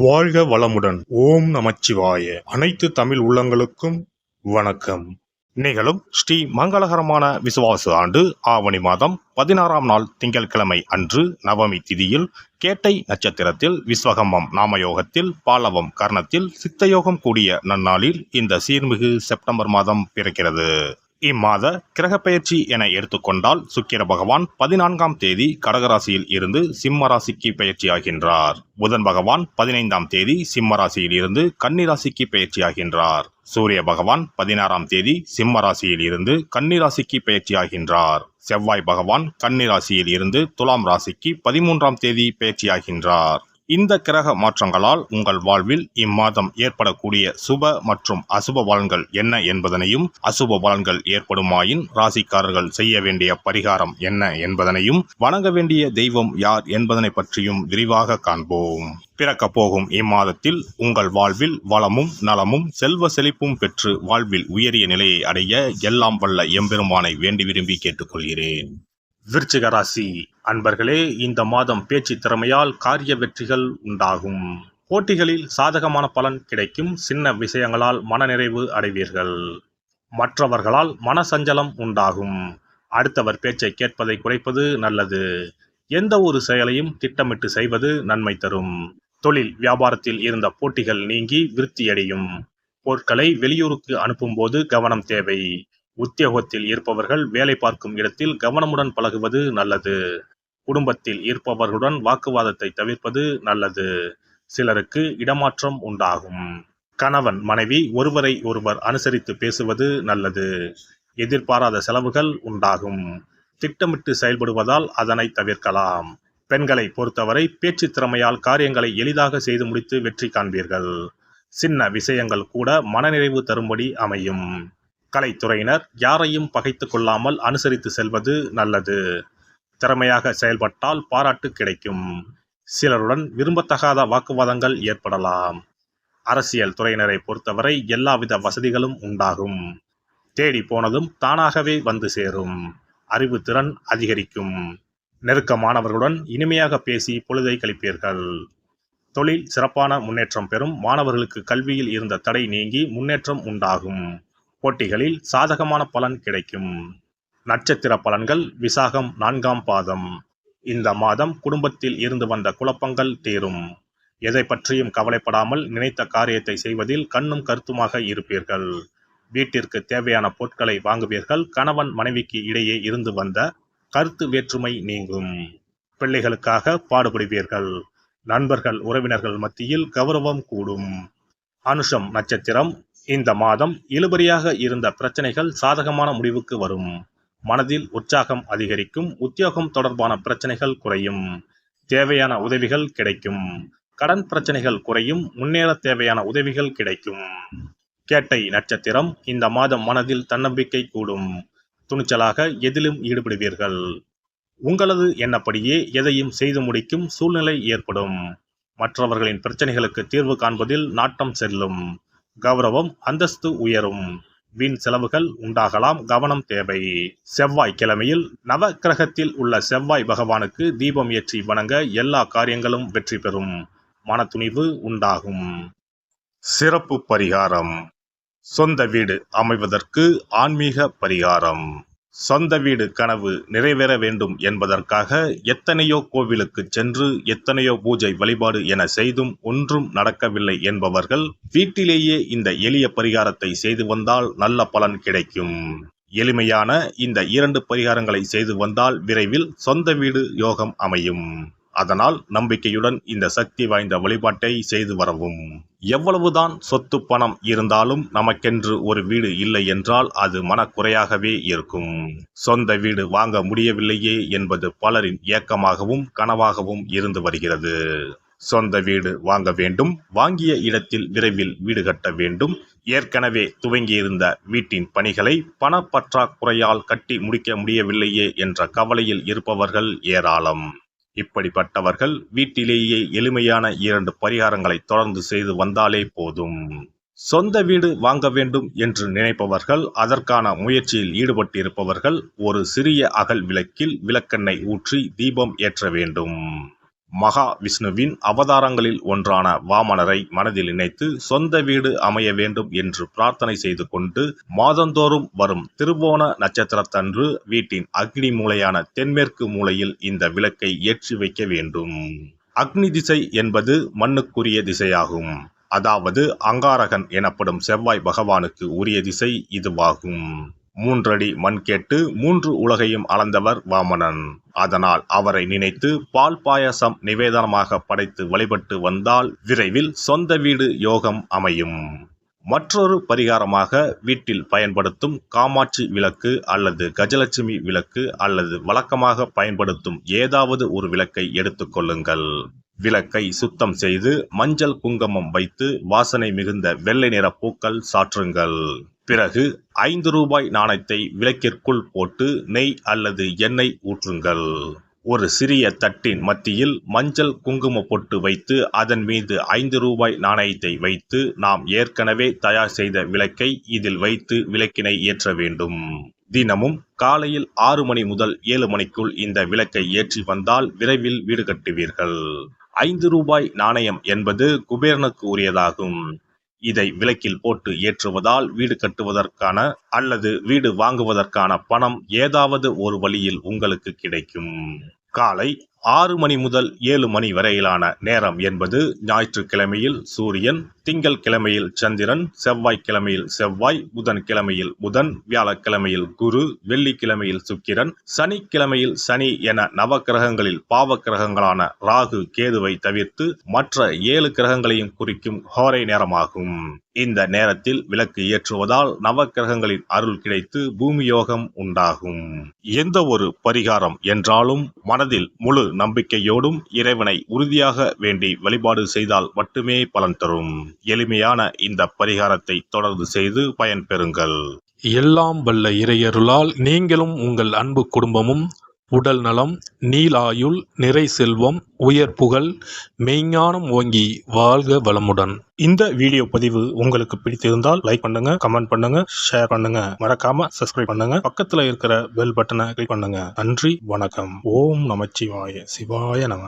வாழ்க வளமுடன். ஓம் நமச்சிவாய. அனைத்து தமிழ் உள்ளங்களுக்கும் வணக்கம். நிகழும் ஸ்ரீ மங்களகரமான விசுவாச ஆண்டு ஆவணி மாதம் 16ஆம் நாள் திங்கட்கிழமை அன்று நவமி திதியில் கேட்டை நட்சத்திரத்தில் விஸ்வகம்பம் நாமயோகத்தில் பாலவம் கர்ணத்தில் சித்தயோகம் கூடிய நன்னாளில் இந்த சீர்மிகு செப்டம்பர் மாதம் பிறக்கிறது. இம்மாத கிரகப்பெயர்ச்சி என எடுத்துக்கொண்டால் சுக்கிர பகவான் 14ஆம் தேதி கடகராசியில் இருந்து சிம்ம ராசிக்கு பயிற்சியாகின்றார். புதன் பகவான் 15ஆம் தேதி சிம்ம ராசியில் இருந்து கன்னி ராசிக்கு பயிற்சியாகின்றார். சூரிய பகவான் 16ஆம் தேதி சிம்ம ராசியில் இருந்து கன்னி ராசிக்கு பயிற்சியாகின்றார். செவ்வாய் பகவான் கன்னி ராசியில் இருந்து துலாம் ராசிக்கு 13ஆம் தேதி பயிற்சியாகின்றார். இந்த கிரக மாற்றங்களால் உங்கள் வாழ்வில் இம்மாதம் ஏற்படக்கூடிய சுப மற்றும் அசுப பலன்கள் என்ன என்பதனையும், அசுப பலன்கள் ஏற்படுமாயின் ராசிக்காரர்கள் செய்ய வேண்டிய பரிகாரம் என்ன என்பதனையும், வணங்க வேண்டிய தெய்வம் யார் என்பதனை பற்றியும் விரிவாக காண்போம். பிறக்க போகும் இம்மாதத்தில் உங்கள் வாழ்வில் வளமும் நலமும் செல்வ செழிப்பும் பெற்று வாழ்வில் உயரிய நிலையை அடைய எல்லாம் வல்ல எம்பெருமானை வேண்டி விரும்பி கேட்டுக்கொள்கிறேன். விருச்சிக ராசி அன்பர்களே, இந்த மாதம் பேச்சு திறமையால் காரிய வெற்றிகள் உண்டாகும். போட்டிகளில் சாதகமான பலன் கிடைக்கும். சின்ன விஷயங்களால் மனநிறைவு அடைவீர்கள். மற்றவர்களால் மனசஞ்சலம் உண்டாகும். அடுத்தவர் பேச்சை கேட்பதை குறைப்பது நல்லது. எந்த ஒரு செயலையும் திட்டமிட்டு செய்வது நன்மை தரும். தொழில் வியாபாரத்தில் இருந்த போட்டிகள் நீங்கி விருத்தியடையும். பொருட்களை வெளியூருக்கு அனுப்பும் போது கவனம் தேவை. உத்தியோகத்தில் இருப்பவர்கள் வேலை பார்க்கும் இடத்தில் கவனமுடன் பழகுவது நல்லது. குடும்பத்தில் இருப்பவர்களுடன் வாக்குவாதத்தை தவிர்ப்பது நல்லது. சிலருக்கு இடமாற்றம் உண்டாகும். கணவன் மனைவி ஒருவரை ஒருவர் அனுசரித்து பேசுவது நல்லது. எதிர்பாராத செலவுகள் உண்டாகும். திட்டமிட்டு செயல்படுவதால் அதனை தவிர்க்கலாம். பெண்களை பொறுத்தவரை பேச்சு திறமையால் காரியங்களை எளிதாக செய்து முடித்து வெற்றி காண்பீர்கள். சின்ன விஷயங்கள் கூட மனநிறைவு தரும்படி அமையும். கலைத்துறையினர் யாரையும் பகைத்து கொள்ளாமல் அனுசரித்து செல்வது நல்லது. திறமையாக செயல்பட்டால் பாராட்டு கிடைக்கும். சிலருடன் விரும்பத்தகாத வாக்குவாதங்கள் ஏற்படலாம். அரசியல் துறையினரை பொறுத்தவரை எல்லாவித வசதிகளும் உண்டாகும். தேடி போனதும் தானாகவே வந்து சேரும். அறிவு திறன் அதிகரிக்கும். நெருக்கமானவர்களுடன் இனிமையாக பேசி பொழுதை கழிப்பீர்கள். தொழில் சிறப்பான முன்னேற்றம் பெறும். மாணவர்களுக்கு கல்வியில் இருந்த தடை நீங்கி முன்னேற்றம் உண்டாகும். போட்டிகளில் சாதகமான பலன் கிடைக்கும். நட்சத்திர பலன்கள் விசாகம் 4ஆம் பாதம். இந்த மாதம் குடும்பத்தில் இருந்து வந்த குழப்பங்கள் தீரும். எதை பற்றியும் கவலைப்படாமல் நினைத்த காரியத்தை செய்வதில் கண்ணும் கருத்துமாக இருப்பீர்கள். வீட்டிற்கு தேவையான பொருட்களை வாங்குவீர்கள். கணவன் மனைவிக்கு இடையே இருந்து வந்த கருத்து வேற்றுமை நீங்கும். பிள்ளைகளுக்காக பாடுபடுவீர்கள். நண்பர்கள் உறவினர்கள் மத்தியில் கௌரவம் கூடும். அனுஷம் நட்சத்திரம். இந்த மாதம் இழுபறியாக இருந்த பிரச்சனைகள் சாதகமான முடிவுக்கு வரும். மனதில் உற்சாகம் அதிகரிக்கும். உத்தியோகம் தொடர்பான பிரச்சனைகள் குறையும். தேவையான உதவிகள் கிடைக்கும். கடன் பிரச்சனைகள் குறையும். முன்னேற தேவையான உதவிகள் கிடைக்கும். கேட்டை நட்சத்திரம். இந்த மாதம் மனதில் தன்னம்பிக்கை கூடும். துணிச்சலாக எதிலும் ஈடுபடுவீர்கள். உங்களது எண்ணப்படியே எதையும் செய்து முடிக்கும் சூழ்நிலை ஏற்படும். மற்றவர்களின் பிரச்சனைகளுக்கு தீர்வு காண்பதில் நாட்டம் செல்லும். கௌரவம் அந்தஸ்து உயரும். வீண் செலவுகள் உண்டாகலாம். கவனம் தேவை. செவ்வாய் கிழமையில் நவ கிரகத்தில் உள்ள செவ்வாய் பகவானுக்கு தீபம் ஏற்றி வணங்க எல்லா காரியங்களும் வெற்றி பெறும். மனத்துணிவு உண்டாகும். சிறப்பு பரிகாரம். சொந்த வீடு அமைவதற்கு ஆன்மீக பரிகாரம். சொந்த வீடு கனவு நிறைவேற வேண்டும் என்பதற்காக எத்தனையோ கோவிலுக்கு சென்று எத்தனையோ பூஜை வழிபாடு என செய்தும் ஒன்றும் நடக்கவில்லை என்பவர்கள் வீட்டிலேயே இந்த எளிய பரிகாரத்தை செய்து வந்தால் நல்ல பலன் கிடைக்கும். எளிமையான இந்த 2 பரிகாரங்களை செய்து வந்தால் விரைவில் சொந்த வீடு யோகம் அமையும். அதனால் நம்பிக்கையுடன் இந்த சக்தி வாய்ந்த வழிபாட்டை செய்து வரவும். எவ்வளவுதான் சொத்து பணம் இருந்தாலும் நமக்கென்று ஒரு வீடு இல்லை என்றால் அது மனக்குறையாகவே இருக்கும். சொந்த வீடு வாங்க முடியவில்லையே என்பது பலரின் ஏக்கமாகவும் கனவாகவும் இருந்து வருகிறது. சொந்த வீடு வாங்க வேண்டும். வாங்கிய இடத்தில் விரைவில் வீடு கட்ட வேண்டும். ஏற்கனவே துவங்கியிருந்த வீட்டின் பணிகளை பணப்பற்றாக்குறையால் கட்டி முடிக்க முடியவில்லையே என்ற கவலையில் இருப்பவர்கள் ஏராளம். இப்படிப்பட்டவர்கள் வீட்டிலேயே எளிமையான 2 பரிகாரங்களை தொடர்ந்து செய்து வந்தாலே போதும். சொந்த வீடு வாங்க வேண்டும் என்று நினைப்பவர்கள், அதற்கான முயற்சியில் ஈடுபட்டிருப்பவர்கள் ஒரு சிறிய அகல் விளக்கில் விளக்கெண்ணெய் ஊற்றி தீபம் ஏற்ற வேண்டும். மகா விஷ்ணுவின் அவதாரங்களில் ஒன்றான வாமனரை மனதில் நினைத்து சொந்த வீடு அமைய வேண்டும் என்று பிரார்த்தனை செய்து கொண்டு மாதந்தோறும் வரும் திருவோண நட்சத்திரத்தன்று வீட்டின் அக்னி மூலையான தென்மேற்கு மூலையில் இந்த விளக்கை ஏற்றி வைக்க வேண்டும். அக்னி திசை என்பது மண்ணுக்குரிய திசையாகும். அதாவது அங்காரகன் எனப்படும் செவ்வாய் பகவானுக்கு உரிய திசை இதுவாகும். 3 அடி மண் கேட்டு 3 உலகையும் அளந்தவர் வாமனன். அதனால் அவரை நினைத்து பால் பாயசம் நிவேதனமாக படைத்து வழிபட்டு வந்தால் விரைவில் சொந்த வீடு யோகம் அமையும். மற்றொரு பரிகாரமாக வீட்டில் பயன்படுத்தும் காமாட்சி விளக்கு அல்லது கஜலட்சுமி விளக்கு அல்லது வழக்கமாக பயன்படுத்தும் ஏதாவது ஒரு விளக்கை எடுத்துக்கொள்ளுங்கள். விளக்கை சுத்தம் செய்து மஞ்சள் குங்குமம் வைத்து வாசனை மிகுந்த வெள்ளை நிற பூக்கள் சாற்றுங்கள். பிறகு 5 ரூபாய் நாணயத்தை விளக்கிற்குள் போட்டு நெய் அல்லது எண்ணெய் ஊற்றுங்கள். ஒரு சிறிய தட்டின் மத்தியில் மஞ்சள் குங்கும பொட்டு வைத்து அதன் மீது 5 ரூபாய் நாணயத்தை வைத்து நாம் ஏற்கனவே தயார் செய்த விளக்கை இதில் வைத்து விளக்கினை ஏற்ற வேண்டும். தினமும் காலையில் 6 மணி முதல் 7 மணிக்குள் இந்த விளக்கை ஏற்றி வந்தால் விரைவில் வீடு கட்டுவீர்கள். 5 ரூபாய் நாணயம் என்பது குபேரனுக்கு உரியதாகும். இதை விளக்கில் போட்டு ஏற்றுவதால் வீடு கட்டுவதற்கான அல்லது வீடு வாங்குவதற்கான பணம் ஏதாவது ஒரு வழியில் உங்களுக்கு கிடைக்கும். காலை 6 மணி முதல் 7 மணி வரையிலான நேரம் என்பது ஞாயிற்றுக்கிழமையில் சூரியன், திங்கள் கிழமையில் சந்திரன், செவ்வாய்க்கிழமையில் செவ்வாய், புதன் கிழமையில் புதன், வியாழக்கிழமையில் குரு, வெள்ளிக்கிழமையில் சுக்கிரன், சனிக்கிழமையில் சனி என நவக்கிரகங்களில் பாவ கிரகங்களான ராகு கேதுவை தவிர்த்து மற்ற 7 கிரகங்களையும் குறிக்கும் ஹோரை நேரமாகும். இந்த நேரத்தில் விளக்கு ஏற்றுவதால் நவக்கிரகங்களின் அருள் கிடைத்து பூமி யோகம் உண்டாகும். எந்த ஒரு பரிகாரம் என்றாலும் மனதில் முழு நம்பிக்கையோடும் இறைவனை உறுதியாக வேண்டி வழிபாடு செய்தால் மட்டுமே பலன் தரும். எளிமையான இந்த பரிகாரத்தை தொடர்ந்து செய்து பயன் பெறுங்கள். எல்லாம் வல்ல இறையருளால் நீங்களும் உங்கள் அன்பு குடும்பமும் உடல் நலம், நீலாயுள், நிறை செல்வம், உயர் புகழ், மெய்ஞானம் ஓங்கி வாழ்க வளமுடன். இந்த வீடியோ பதிவு உங்களுக்கு பிடித்திருந்தால் லைக் பண்ணுங்க, கமெண்ட் பண்ணுங்க, ஷேர் பண்ணுங்க, மறக்காம சப்ஸ்கிரைப் பண்ணுங்க, பக்கத்துல இருக்கிற பெல் பட்டனை கிளிக் பண்ணுங்க. நன்றி, வணக்கம். ஓம் நமச்சிவாய. சிவாய நம.